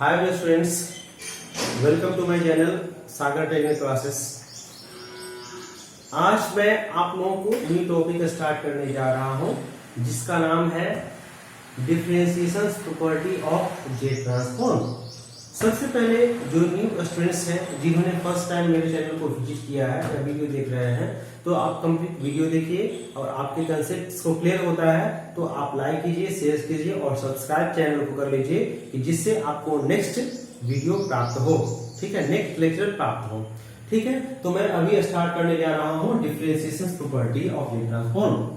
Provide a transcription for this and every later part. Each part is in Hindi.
Hi dear students, welcome to my channel Sagar technical classes. आज मैं आप लोगों को न्यू टॉपिक स्टार्ट करने जा रहा हूं जिसका नाम है differentiation property of jet transform. सबसे पहले जो न्यू स्टूडेंट्स हैं जिन्होंने फर्स्ट टाइम मेरे चैनल को विजिट किया है या वीडियो देख रहे हैं, तो आप कंप्लीट वीडियो देखिए और आपके कंसेप्ट को क्लियर होता है तो आप लाइक कीजिए, शेयर कीजिए और सब्सक्राइब चैनल को कर लीजिए कि जिससे आपको नेक्स्ट वीडियो प्राप्त हो। ठीक है, नेक्स्ट लेक्चर प्राप्त हो। ठीक है, तो मैं अभी स्टार्ट करने जा रहा हूं differentiation property of jet transform.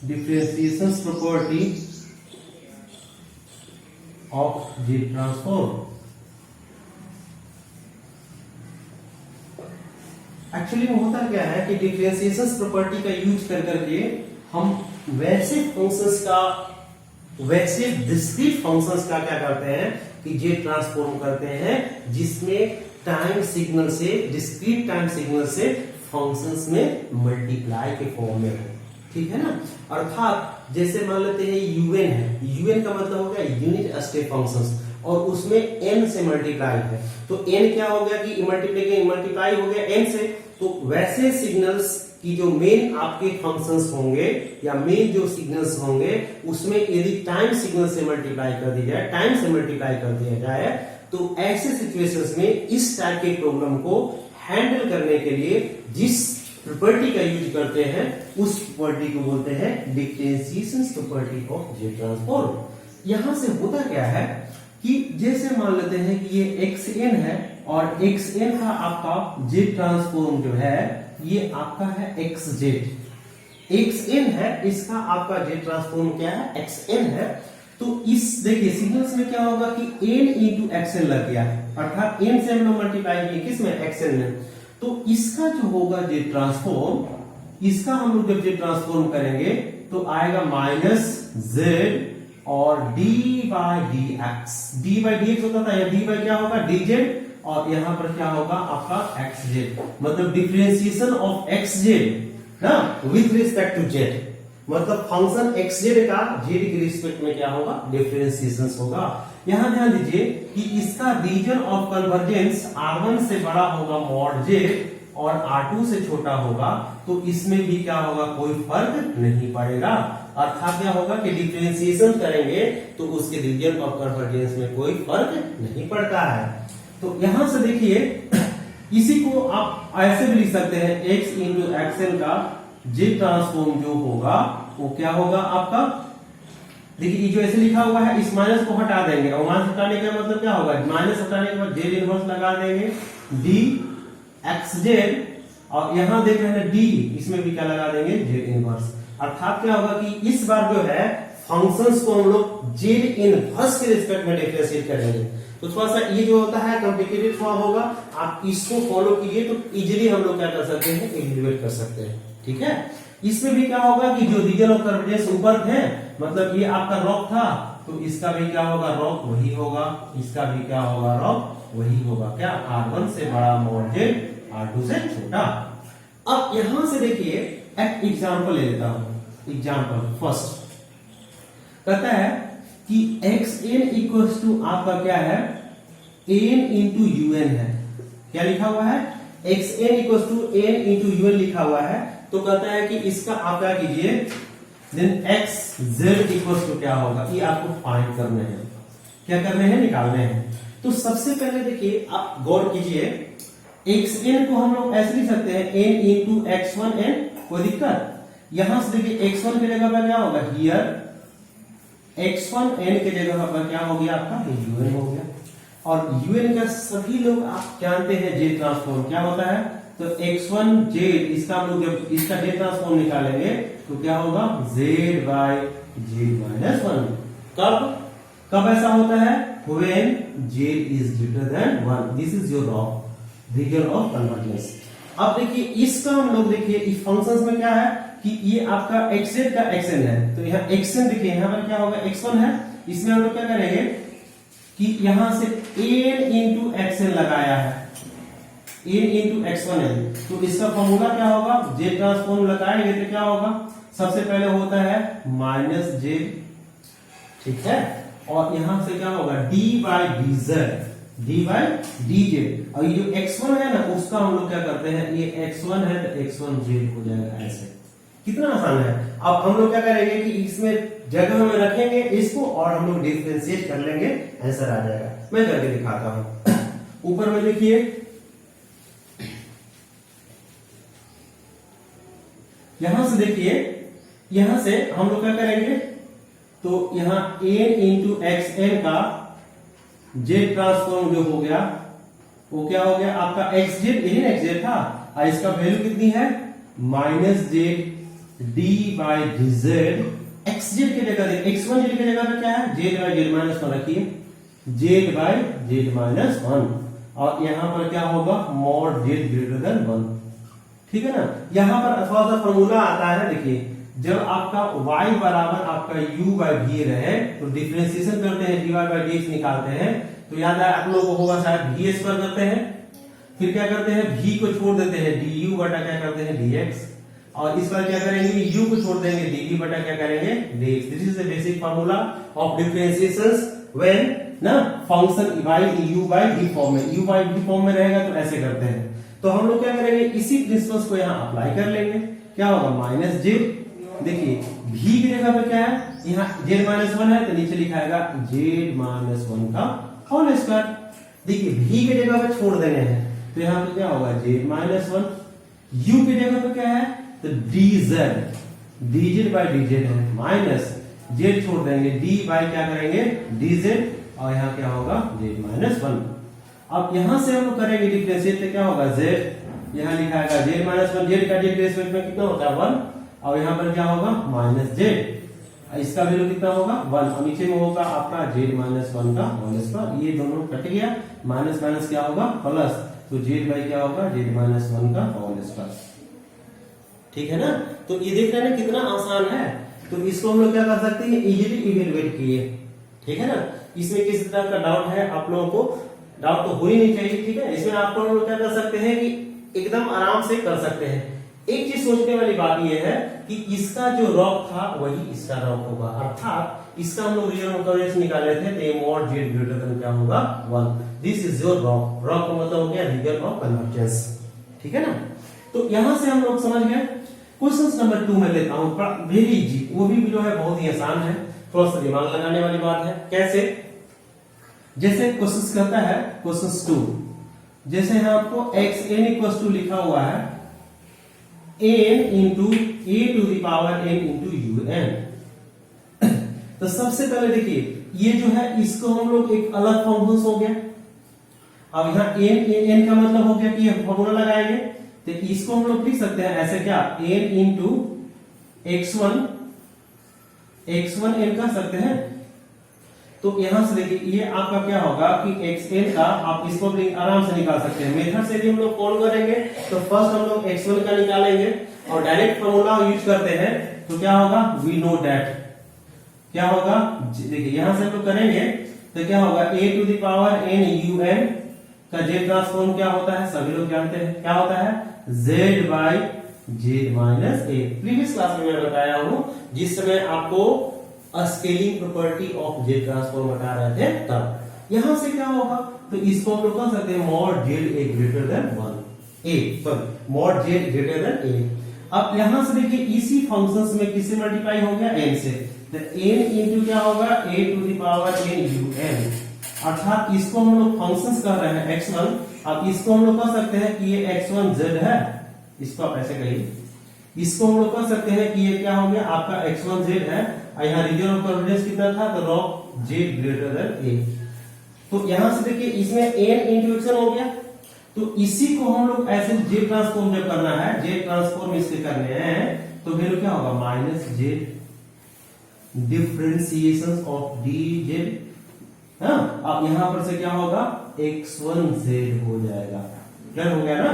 Differentiation property of jet transform. Actually में होता क्या है कि डिफरेंशिएशन प्रॉपर्टी का यूज कर करके हम वैसे फंक्शंस का, वैसे डिस्क्रीट फंक्शंस का क्या करते हैं कि जेट ट्रांसफॉर्म करते हैं जिसमें टाइम सिग्नल से, डिस्क्रीट टाइम सिग्नल से फंक्शंस में मल्टीप्लाई के फॉर्म में हो। ठीक है ना, अर्थात जैसे मान लेते हैं यूएन है, यूएन का मतलब हो गया यूनिट स्टेप फंक्शंस और उसमें एन से मल्टीप्लाई है, तो एन क्या हो गया कि मल्टीप्लाई हो गया एन से। तो वैसे सिग्नल्स की जो मेन आपके फंक्शंस होंगे या मेन जो सिग्नल्स होंगे उसमें यदि टाइम सिग्नल से मल्टीप्लाई कर दिया जाए, टाइम से मल्टीप्लाई कर दिया जाए, तो ऐसे सिचुएशंस में इस टाइप के प्रॉब्लम को हैंडल करने के लिए जिस प्रॉपर्टी का यूज करते हैं उस प्रॉपर्टी को बोलते हैं differentiation property of jet transform. यहां से होता क्या है कि जैसे मान लेते हैं कि ये xn है और xn का आपका जेट ट्रांसफॉर्म जो है ये आपका है xj। xn है, इसका आपका जेट ट्रांसफॉर्म क्या है, xn है। तो इस देखिए सिग्नल्स में क्या होगा कि n इंटू xn लग गया, अर्थात n से हम लोग मल्टीप्लाई किए किसमें, xn में। तो इसका जो होगा जेट ट्रांसफॉर्म, इसका हम लोग जब जेट ट्रांसफॉर्म करेंगे तो आएगा माइनस z और dy dx। dy dx होता था, या dy क्या होगा dz और यहां पर क्या होगा आपका xz, मतलब डिफरेंशिएशन ऑफ xz ना विथ रिस्पेक्ट टू z, मतलब फंक्शन xz का z के रिस्पेक्ट में क्या होगा, डिफरेंशिएशन होगा। यहां ध्यान दीजिए कि इसका रीजन ऑफ कन्वर्जेंस r1 से बड़ा होगा मॉड j और r2 से छोटा होगा, तो इसमें भी क्या होगा, कोई फर्क नहीं पड़ेगा। अर्थात क्या होगा कि डिफरेंशिएशन करेंगे तो उसके रीजन ऑफ कन्वर्जेंस में कोई फर्क नहीं पड़ता है। तो यहां से देखिए इसी को आप ऐसे भी लिख सकते हैं x इंटू xn का जेट ट्रांसफॉर्म जो होगा वो क्या होगा आपका, देखिए जो ऐसे लिखा हुआ है इस माइनस को हटा देंगे और माइनस हटाने का मतलब क्या होगा, माइनस हटाने के बाद जेड इनवर्स लगा देंगे डी एक्स जेड और यहां देख रहे हैं डी, इसमें भी क्या लगा देंगे, जेड इनवर्स। अर्थात क्या होगा कि इस बार जो है फंक्शंस को हम लोग जेड इनवर्स के रिस्पेक्ट में डिफरेंशिएट करेंगे। तो थोड़ा सा ये जो होता है कॉम्प्लिकेटेड फॉर्म होगा, आप इसको फॉलो कीजिए तो इजीली हम लोग क्या कर सकते हैं, एलिमिनेट कर सकते हैं। ठीक है, इसमें भी क्या होगा कि जो रीजन ऑफ कन्वर्जेंस ऊपर है, मतलब ये आपका रॉक था तो इसका भी क्या होगा, रॉक वही होगा, इसका भी क्या होगा, रॉक वही होगा, क्या r1 से बड़ा मॉड z, r2 से छोटा। अब यहां से देखिए एक एग्जांपल ले लेता हूं। एग्जांपल फर्स्ट कहता है कि xn इक्वल्स टू आपका क्या है, n इंटू un है। क्या लिखा हुआ है, xn equals to n into un लिखा हुआ है। तो कहता है कि इसका आप क्या कीजिए, देन xz इक्वल्स टू क्या होगा, ये आपको फाइंड करने हैं, क्या करने हैं, निकालने हैं। तो सबसे पहले देखिए आप गौर कीजिए, xn को हम लोग ऐसे लिख सकते हैं n इंटू x1n, कोई दिक्कत। यहां से देखिए x1 की जगह पर क्या होगा, हियर x1n के जगह पर क्या हो गया आपका, un हो गया। और un का सभी लोग आप जानते हैं जेट ट्रांसफॉर्म क्या होता है, तो x1 z, इसका हम लोग जब इसका जेट ट्रांसफॉर्म निकालेंगे तो क्या होगा, z बाय z माइनस 1। कब ऐसा होता है, when z is greater than 1, this is your region of convergence. अब देखिए इसका हम लोग देखिए इस फंक्शंस में क्या है कि ये आपका xz का xn है, तो यहाँ xn देखिए यहाँ पर क्या होगा, x1 है, इसमें हम लोग क्या करेंगे कि यहां से n इंटू xn लगाया है, n इंटू x1n। तो इसका फॉर्मूला क्या होगा, जे ट्रांसफॉर्म लगाएंगे तो क्या होगा, सबसे पहले होता है माइनस जे, ठीक है, और यहां से क्या होगा d बाई dz, और ये जो x1 है ना उसका हम लोग क्या करते हैं, ये x1 है तो x1z हो जाएगा ऐसे। कितना आसान है। अब हम लोग क्या करेंगे कि इसमें जगह में रखेंगे इसको और हम लोग डिफरेंशिएट कर लेंगे, आंसर आ जाएगा। मैं करके दिखाता हूं। ऊपर में देखिए, यहां से देखिए, यहां से हम लोग क्या करेंगे, तो यहां n इंटू एक्स एन का जेड ट्रांसफॉर्म जो हो गया वो क्या हो गया आपका एक्स जेड, यही एक्स जेड था, और इसका वैल्यू कितनी है minus Z D by D Z. X Z की जगह x1 जेड की जगह पे क्या है, Z by Z minus one रखिए, Z by Z minus one, और यहां पर क्या होगा mod Z greater than one, ठीक है ना। यहां पर थोड़ा सा फॉर्मूला आता है, देखिए जब आपका y बराबर आपका u बाई v रहे तो डिफरेंशिएशन करते हैं, dy बाई dx निकालते हैं, तो याद है आप लोगों को होगा शायद v स्क्वायर करते हैं, फिर क्या करते हैं v को छोड़ देते हैं du बटा क्या करते हैं dx, और इस बार क्या करेंगे u को छोड़ देंगे dv बटा क्या करेंगे dx। This is the basic formula of differentiations when ना function y in u by v form में, u by v फॉर्म में रहेगा तो ऐसे करते हैं। तो हम लोग क्या करेंगे, इसी प्रिंसिपल्स को यहां अप्लाई कर लेंगे। क्या होगा माइनस जेड, देखिए v की जगह पे क्या है, यहाँ z माइनस वन है तो नीचे लिखाएगा z माइनस वन का होल स्क्वायर। देखिए v की जगह पे छोड़ देंगे हैं तो यहाँ पे क्या होगा z माइनस वन, u की जगह पे क्या है तो dz बाई dz है, माइनस z छोड़ देंगे d बाई क्या करेंगे dz, और यहाँ क्या होगा z माइनस वन। अब यहां से हम लोग करेंगे डिफरेंशिएट तो क्या होगा z, यहाँ लिखाएगा z माइनस वन, z का z रेस्पेक्ट में कितना होता है वन, और यहाँ पर क्या होगा माइनस जेड, इसका वैल्यू कितना होगा वन, और नीचे में होगा आपका जेड माइनस वन का होल स्क्वायर। ये दोनों कट गया, माइनस माइनस क्या होगा प्लस, तो जेड बाई क्या होगा जेड माइनस वन का होल स्क्वायर, ठीक है ना। तो ये देख रहे हैं कितना आसान है। तो इसको हम लोग क्या कर सकते हैं, इजीली इवेलुएट किए, ठीक है ना। इसमें किसी तरह का डाउट है आप लोगों को, डाउट तो हो ही नहीं चाहिए, ठीक है। इसमें आप लोग क्या कर सकते हैं कि एकदम आराम से कर सकते हैं। एक चीज सोचने वाली बात यह है कि इसका जो रॉक था वही इसका रॉक होगा, अर्थात इसका हम लोग रियल कन्वर्जेंस निकाले थे तो मॉड जेड ग्रेटर देन क्या होगा one. This is your rock, rock का मतलब हो गया रियल ऑफ कन्वर्जेंस, ठीक है ना। तो यहां से हम लोग समझ गए। क्वेश्चन नंबर 2 में लेता हूं, वेरी इजी, वो भी जो है बहुत ही आसान है, थोड़ा सा दिमाग लगाने वाली बात है। कैसे, जैसे क्वेश्चन कहता है क्वेश्चन 2, जैसे है आपको xn इक्वल टू लिखा हुआ है n into A to the power n into un। तो सबसे पहले देखिए ये जो है इसको हम लोग एक अलग फंक्शन हो गया, अब यहाँ n का मतलब हो गया कि ये फॉर्मूला लगाएंगे तो इसको हम लोग लिख सकते हैं ऐसे, क्या n इंटू x1 n कर सकते हैं। तो यहां से देखिए ये आपका क्या होगा कि xn का आप इसको भी आराम से निकाल सकते हैं, मेथड से भी हम लोग कॉल करेंगे। तो फर्स्ट हम लोग x1 का निकालेंगे और डायरेक्ट फॉर्मूला यूज करते हैं, तो क्या होगा वी नो दैट, क्या होगा देखिए यहां से हम लोग करेंगे तो क्या होगा a to the power n un का z ट्रांसफॉर्म क्या होता है, सभी लोग जानते हैं क्या होता है z by z minus a। Previous class में मैं बताया हूं जिस समय आपको scaling property of Z transform बता रहे थे तब। यहां से क्या होगा तो इसको हम लोग कह सकते हैं mod Z A greater than one, uh sorry mod Z greater than A. अब यहां से देखिए इसी फंक्शंस में किससे मल्टीप्लाई हो गया n से, तो n इंटू क्या होगा a to the power n un, अर्थात इसको हम लोग फंक्शंस कह रहे हैं x1। अब इसको हम लोग कह सकते हैं कि ये x1z है, इसको आप ऐसे कहिए, इसको हम लोग कह सकते हैं कि ये क्या हो गया आपका x1z है, और यहाँ रीजन ऑफ कन्वर्जेंस कितना था तो rock z greater than a। तो यहां से देखिए इसमें n इंटू x1 हो गया, तो इसी को हम लोग ऐसे z ट्रांसफॉर्म जब करना है, z ट्रांसफॉर्म इसके करने हैं तो वैल्यू क्या होगा minus z differentiation of dz। हाँ, अब यहां पर से क्या होगा x1z हो जाएगा, क्लियर हो गया ना।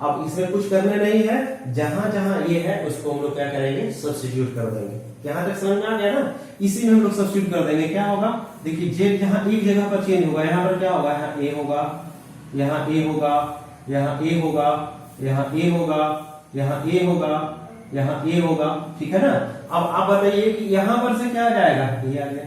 अब इसमें कुछ करने नहीं है, जहां जहां ये है उसको हम लोग क्या करेंगे सब्स्टिट्यूट कर देंगे। यहां तक समझ में आ गया ना, इसी में हम लोग सब्स्टिट्यूट कर देंगे। क्या होगा देखिए जेड जहां एक जगह पर चेंज होगा, यहाँ पर क्या होगा यहाँ a होगा, यहाँ a होगा, यहाँ ए होगा, यहाँ ए होगा, यहाँ ए होगा, यहाँ ए होगा, ठीक है ना। अब आप बताइए कि यहां पर से क्या आ जाएगा, ए आ गया।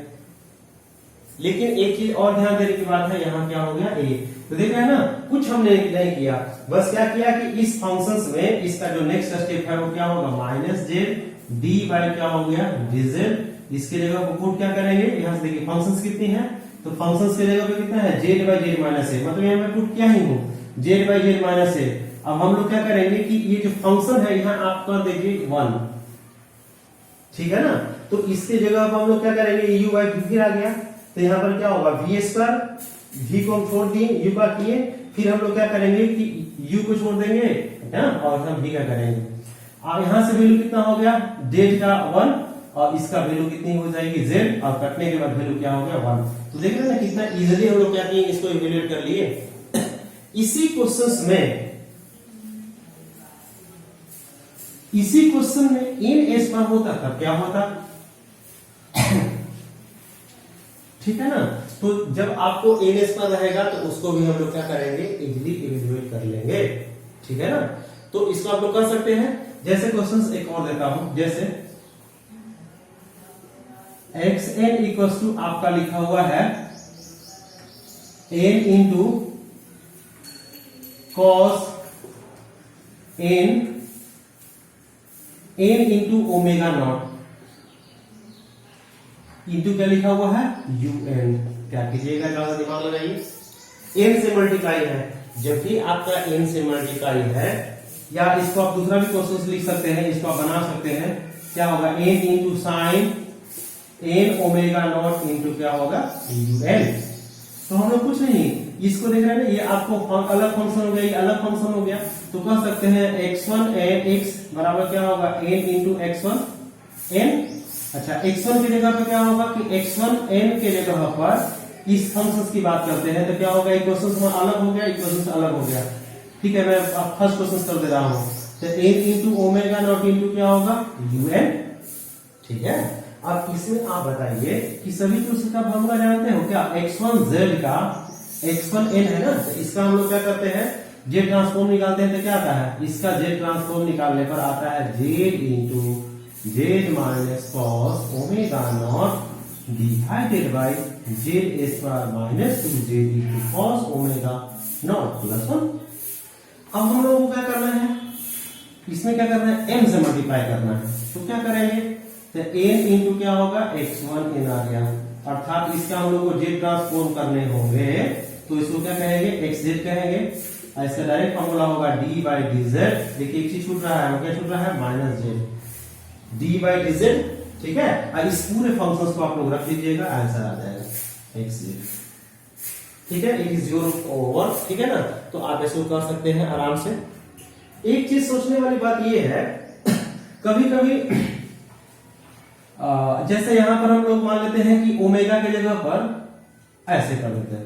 लेकिन एक चीज और ध्यान देने की बात है, यहाँ क्या हो गया, ए। तो देख रहे हैं ना, कुछ हमने नहीं किया, बस क्या किया कि इस फंक्शंस में इसका जो नेक्स्ट स्टेप है वो क्या होगा, माइनस जेड डी बाई क्या हो गया, dz। इसके जगह को पुट क्या करेंगे, यहां से देखिए फंक्शंस कितनी है, तो फंक्शंस के जगह पे कितना है, जेड बाई जेड माइनस ए, मतलब यहाँ मैं पुट क्या ही हूँ, जेड बाई जेड माइनस ए। अब हम लोग क्या करेंगे कि ये जो फंक्शन है यहाँ आप कर देंगे 1, ठीक है ना। तो इसके जगह पर हम लोग क्या करेंगे, यू बाई वी फिर आ गया, तो यहाँ पर क्या होगा, वी स्क्वायर, वी को हम छोड़ दिए, यू का किए, फिर हम लोग क्या करेंगे कि यू को छोड़ देंगे ना, और हम वी का करेंगे। अब यहां से वैल्यू कितना हो गया, जेड का 1, और इसका वैल्यू कितनी हो जाएगी, जेड, और कटने के बाद वैल्यू क्या हो गया, 1। तो देख रहे हैं ना कितना इजीली हम लोग क्या किए, इसको इवेल्युएट कर लिए। इसी क्वेश्चन में इन एस पर होता तब क्या होता, ठीक है ना। तो जब आपको इन एस पर रहेगा तो उसको भी हम लोग क्या करेंगे, इजीली इवेल्युएट कर लेंगे, ठीक है ना। तो इसको आप लोग कर सकते हैं। जैसे क्वेश्चंस एक और देता हूं, जैसे xn इक्वल टू आपका लिखा हुआ है n into cos n into omega naught into क्या लिखा हुआ है, un। क्या कीजिएगा, ज्यादा दिमाग लगाइए, n से मल्टीप्लाई है। जब भी आपका n से मल्टीप्लाई है, या इसको आप दूसरा भी क्वेश्चन लिख सकते हैं, इसको आप बना सकते हैं, क्या होगा, n into sine n omega naught into क्या होगा, un। तो हम लोग कुछ नहीं, इसको देख रहे हैं ना, ये आपको अलग फंक्शन हो गया, ये अलग फंक्शन हो गया, तो कह सकते हैं x1 x बराबर क्या होगा, n इंटू x1 n। अच्छा, x1 की जगह पे क्या होगा कि x1 n के जगह पर इस फंक्शन की बात करते हैं, तो क्या होगा, इक्वेशन अलग हो गया, इक्वेशन अलग हो गया, ठीक है। मैं फर्स्ट क्वेश्चन कर दे रहा हूं, तो n into omega naught into क्या होगा, un, ठीक है। अब इसमें आप बताइए कि सभी क्वेश्चन का फॉर्मूला जानते हो क्या, x1z का x1n है ना, तो इसका हम लोग क्या करते हैं, z ट्रांसफॉर्म निकालते हैं, तो क्या आता है, इसका z ट्रांसफॉर्म निकालने पर आता है z into Z minus cos omega naught divided by Z square minus 2z into cos omega naught plus 1। अब हम लोगों को क्या करना है, इसमें क्या करना है, m से मल्टीप्लाई करना है, तो क्या करेंगे, तो n इंटू क्या होगा, x1n आ गया, अर्थात इसका हम लोग को z ट्रांसफॉर्म करने होंगे, तो इसको क्या कहेंगे, xz कहेंगे, और इसका डायरेक्ट फॉर्मूला होगा d बाई dz। देखिए एक चीज छूट रहा है, क्या छूट रहा है, minus z d by dz, ठीक है। और इस पूरे फंक्शन को आप लोग रख दीजिएगा, आंसर आ जाएगा xz, ठीक है, इट इज योर ओवर, ठीक है ना। तो आप इसको कर सकते हैं आराम से। एक चीज सोचने वाली बात यह है, कभी कभी जैसे यहां पर हम लोग मान लेते हैं कि ओमेगा के जगह पर ऐसे कर देते हैं,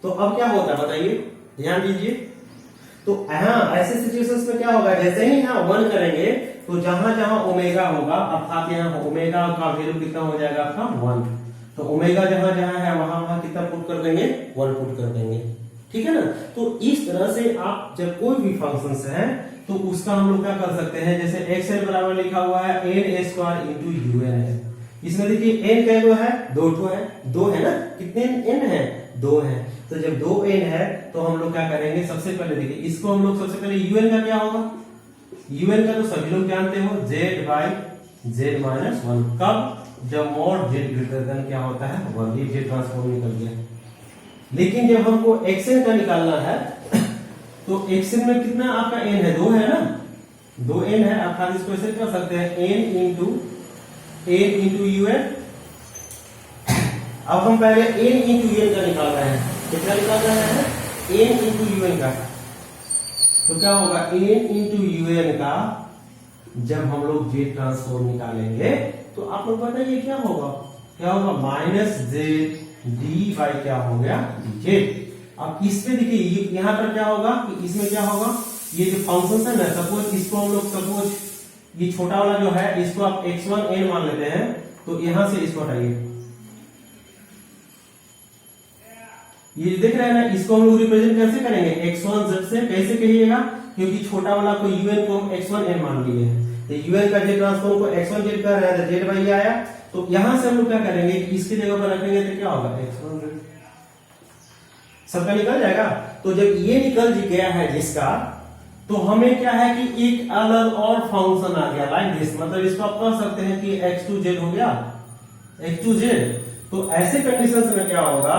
तो अब क्या होता है बताइए, ध्यान दीजिए। तो यहाँ ऐसे सिचुएशंस में क्या होगा, जैसे ही यहाँ 1 करेंगे तो जहां जहां ओमेगा होगा, अर्थात यहाँ ओमेगा का वैल्यू कितना हो जाएगा आपका 1, तो ओमेगा जहां जहां है वहां वहां कितना पुट कर देंगे, 1 पुट कर देंगे, ठीक है ना। तो इस तरह से आप जब कोई भी फंक्शन है तो उसका हम लोग क्या कर सकते हैं, जैसे xn बराबर लिखा हुआ है n स्क्वायर इंटू un है, इसमें देखिए n का है, 2 है, 2 है ना, कितने n है, 2 है। तो जब 2n है तो हम लोग क्या करेंगे, सबसे पहले देखिए इसको हम लोग सबसे पहले un का क्या होगा, un का तो सभी लोग जानते हो z बाई z माइनस 1। कब, जब मॉड z ग्रेटर देन क्या होता है 1, ये z ट्रांसफॉर्म निकल गया। लेकिन जब हमको xn का निकालना है तो xn में कितना आपका n है, 2 है ना, 2n है, अर्थात इसको ऐसे कर सकते हैं n इंटू un। अब हम पहले n इंटू un का निकाल रहे हैं, कितना निकाल रहे हैं, n इंटू un का, तो क्या होगा n इंटू un का जब हम लोग z ट्रांसफॉर्म निकालेंगे तो आप लोग बताइए क्या होगा, क्या होगा, माइनस z d बाई क्या हो गया z। अब इसमें देखिए यहाँ पर क्या होगा कि इसमें क्या होगा, ये जो फंक्शन है ना, सपोज इसको हम लोग सपोज ये छोटा वाला जो है इसको आप x1n मान लेते हैं, तो यहां से इसको हटाइए, ये देख रहे हैं ना, इसको हम लोग रिप्रेजेंट कैसे करेंगे, x1z से। कैसे कहिएगा, क्योंकि छोटा वाला को un को x1n मान लिए हैं, तो un का z ट्रांसफॉर्म को x1z कर रहा है, तो z बाई आया। तो यहां से हम लोग क्या करेंगे, इसकी जगह पर रखेंगे तो क्या होगा, x1z सबका निकल जाएगा। तो जब ये निकल गया है जिसका, तो हमें क्या है कि एक अलग और फंक्शन आ गया लाइक दिस, मतलब इसको आप कह सकते हैं कि x2z हो गया, x2z। तो ऐसे कंडीशन में क्या होगा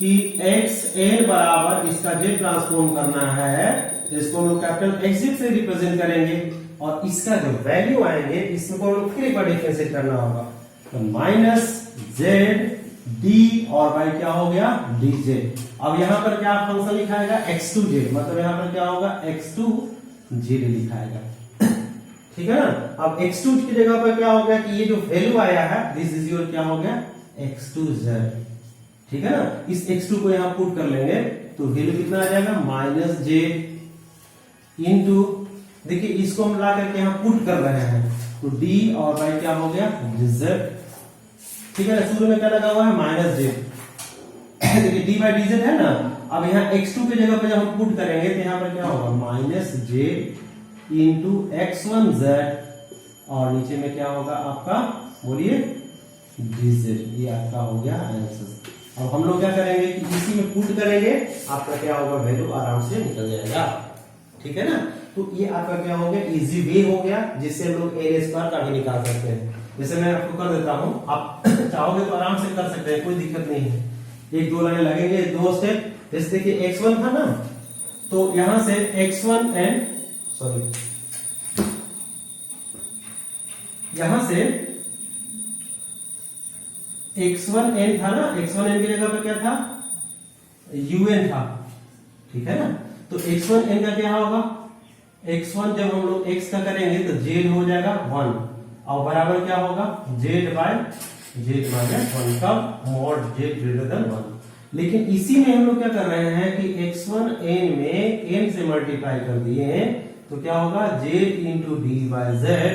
कि xn बराबर इसका z ट्रांसफॉर्म करना है, इसको हम लोग कैपिटल X से रिप्रेजेंट करेंगे, और इसका जो वैल्यू आएंगे इसको हम लोग फिर एक बार डिफरेंशिएट करना होगा, तो माइनस जेड डी और बाई क्या हो गया, dz। अब यहां पर क्या फंक्शन लिखाएगा, x2z, मतलब यहां पर क्या होगा, x2z लिखाएगा, ठीक है ना। अब x2 की जगह पर क्या हो गया कि ये जो वैल्यू आया है, दिस इज योर क्या हो गया, x2z, ठीक है ना। इस x2 को यहां पुट कर लेंगे तो वैल्यू कितना आ जाएगा, माइनस जे इंटू, देखिए इसको हम ला करके यहां पुट कर रहे हैं, तो d और बाई क्या हो गया, dz, ठीक है ना। शुरू में क्या लगा हुआ है, माइनस जे, देखिए डी बाई dz है ना। अब यहाँ x2 की जगह पे जब हम पुट करेंगे तो यहाँ पर क्या होगा, माइनस जे इंटू x1z, और नीचे में क्या होगा आपका, बोलिए, dz। ये आपका हो गया आंसर। अब हम लोग क्या करेंगे कि इसी में पुट करेंगे, आपका क्या होगा, वैल्यू आराम से निकल जाएगा, ठीक है ना। तो ये आपका क्या हो गया, इजी वे हो गया, जिससे हम लोग a स्क्वायर का भी निकाल सकते हैं। जैसे मैं आपको कर देता हूं, आप चाहोगे तो आराम से कर सकते हैं, कोई दिक्कत नहीं है। एक दो लाइन लगेंगे, दो स्टेप। जैसे देखिए x1 था ना, तो यहां से x1 n, सॉरी, यहां से x1n था ना, x1n की जगह पर क्या था, un था, ठीक है ना। तो x1n का क्या होगा, x1 जब हम लोग x का करेंगे तो z हो जाएगा 1, और बराबर क्या होगा, z बाय z माइनस 1 का मॉड z ग्रेटर देन 1। लेकिन इसी में हम लोग क्या कर रहे हैं कि x1n में n से मल्टीप्लाई कर दिए हैं, तो क्या होगा, z into D by Z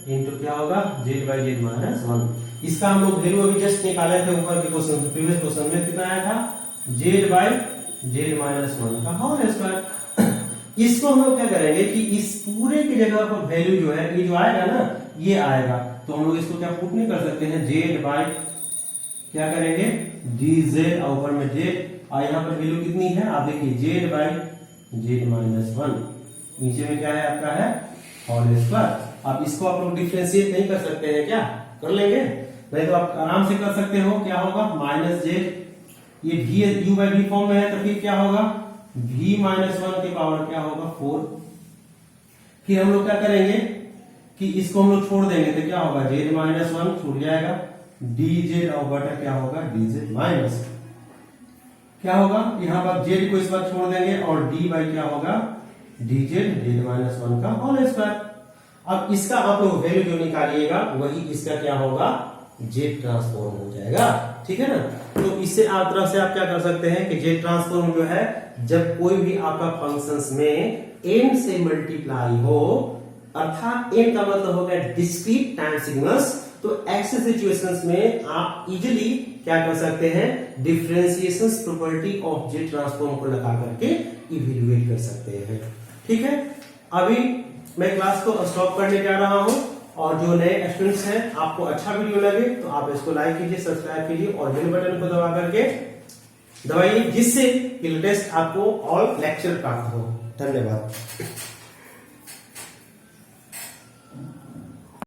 into क्या होगा, z बाई जेड माइनस 1। इसका हम लोग वैल्यू अभी जस्ट निकाले थे ऊपर के क्वेश्चन, प्रीवियस क्वेश्चन में कितना आया था, z बाई जेड माइनस 1 का होल स्क्वायर। इसको हम लोग क्या करेंगे कि इस पूरे की जगह पर वैल्यू जो है, ये जो आएगा ना, ये आएगा, तो हम लोग इसको क्या पुट नहीं कर सकते हैं, z बाई क्या करेंगे, dz, और ऊपर में z, और यहाँ पर वैल्यू कितनी है, आप देखिए z बाई जेड माइनस 1, नीचे में क्या है आपका है होल स्क्वायर। अब इसको आप लोग डिफरेंशिएट नहीं कर सकते हैं क्या, कर लेंगे, नहीं तो आप आराम से कर सकते हो, क्या होगा, माइनस जेड, ये v u by v form में है, तो फिर क्या होगा, v माइनस 1 के पावर क्या होगा, 4। फिर हम लोग क्या करेंगे कि इसको हम लोग छोड़ देंगे, तो क्या होगा, z माइनस 1 छूट जाएगा, dz और बटा क्या होगा, dz माइनस क्या होगा, यहाँ पर z को इस बार छोड़ देंगे, और d बाई क्या होगा, dz, z माइनस 1 का होल स्क्वायर। अब इसका आप लोग वैल्यू जो निकालिएगा वही इसका क्या होगा, z ट्रांसफॉर्म हो जाएगा, ठीक है ना। तो इससे आप तरफ से आप क्या कर सकते हैं कि z ट्रांसफॉर्म जो है, जब कोई भी आपका फंक्शंस में n से मल्टीप्लाई हो, अर्थात n का मतलब हो गया डिस्क्रीट टाइम सिग्नल्स, तो ऐसे सिचुएशंस में आप इजीली क्या कर सकते हैं, differentiation property of z transform को लगा करके इवैल्यूएट कर सकते हैं, ठीक है। अभी मैं क्लास को स्टॉप करने जा रहा हूं, और जो नए स्टूडेंट्स हैं, आपको अच्छा वीडियो लगे तो आप इसको लाइक कीजिए, सब्सक्राइब कीजिए, और बेल बटन को दबा करके दबाइए, जिससे लेटेस्ट आपको ऑल लेक्चर प्राप्त हो। धन्यवाद।